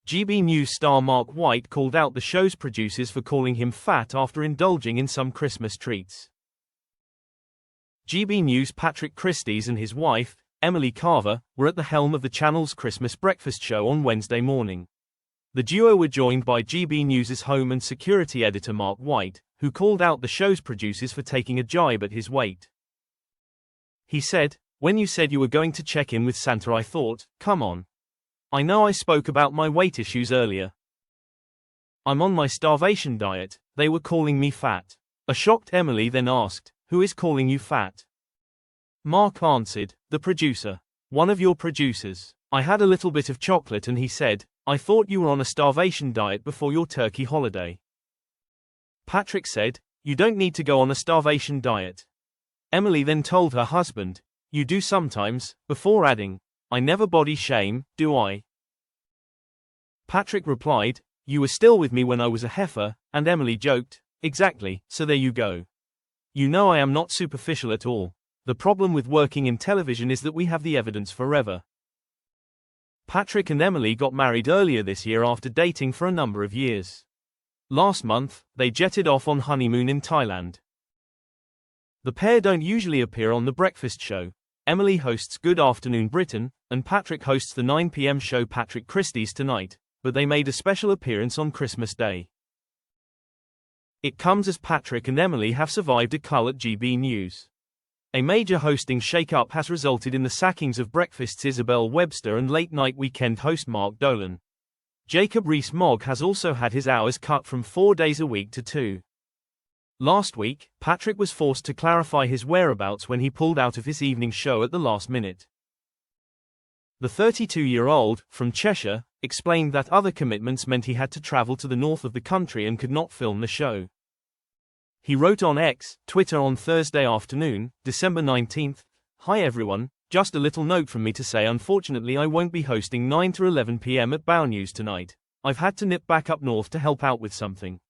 GB News star Mark White called out the show's producers for calling him fat after indulging in some Christmas treats. GB News' Patrick Christys and his wife, Emily Carver, were at the helm of the channel's Christmas breakfast show on Wednesday morning. The duo were joined by GB News' home and security editor Mark White, who called out the show's producers for taking a jibe at his weight. He said, "When you said you were going to check in with Santa, I thought, come on. I know I spoke about my weight issues earlier. I'm on my starvation diet, they were calling me fat." A shocked Emily then asked, "Who is calling you fat?" Mark answered, "The producer. One of your producers. I had a little bit of chocolate and he said, I thought you were on a starvation diet before your turkey holiday." Patrick said, "You don't need to go on a starvation diet." Emily then told her husband, "You do sometimes," before adding, "I never body shame, do I?" Patrick replied, "You were still with me when I was a heifer," and Emily joked, "Exactly, so there you go. You know I am not superficial at all. The problem with working in television is that we have the evidence forever." Patrick and Emily got married earlier this year after dating for a number of years. Last month, they jetted off on honeymoon in Thailand. The pair don't usually appear on The Breakfast Show. Emily hosts Good Afternoon Britain, and Patrick hosts the 9 p.m. show Patrick Christys Tonight, but they made a special appearance on Christmas Day. It comes as Patrick and Emily have survived a cull at GB News. A major hosting shake-up has resulted in the sackings of Breakfast's Isabel Webster and late-night weekend host Mark Dolan. Jacob Rees-Mogg has also had his hours cut from 4 days a week to 2. Last week, Patrick was forced to clarify his whereabouts when he pulled out of his evening show at the last minute. The 32-year-old, from Cheshire, explained that other commitments meant he had to travel to the north of the country and could not film the show. He wrote on X, Twitter on Thursday afternoon, December 19th, "Hi everyone, just a little note from me to say unfortunately I won't be hosting 9 to 11 p.m. at Bow News tonight. I've had to nip back up north to help out with something.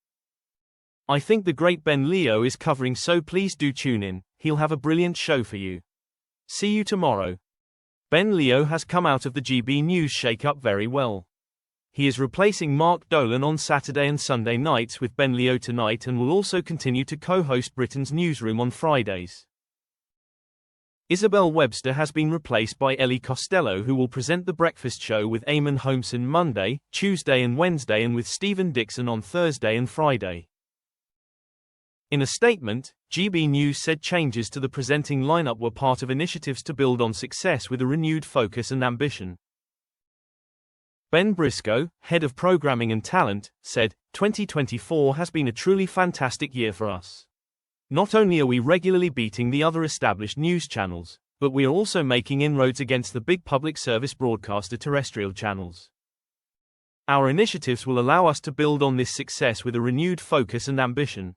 I think the great Ben Leo is covering, so please do tune in, he'll have a brilliant show for you. See you tomorrow." Ben Leo has come out of the GB News shake-up very well. He is replacing Mark Dolan on Saturday and Sunday nights with Ben Leo Tonight and will also continue to co-host Britain's Newsroom on Fridays. Isabel Webster has been replaced by Ellie Costello, who will present The Breakfast Show with Eamon Holmson Monday, Tuesday and Wednesday, and with Stephen Dixon on Thursday and Friday. In a statement, GB News said changes to the presenting lineup were part of initiatives to build on success with a renewed focus and ambition. Ben Briscoe, head of programming and talent, said, "2024 has been a truly fantastic year for us. Not only are we regularly beating the other established news channels, but we are also making inroads against the big public service broadcaster terrestrial channels. Our initiatives will allow us to build on this success with a renewed focus and ambition."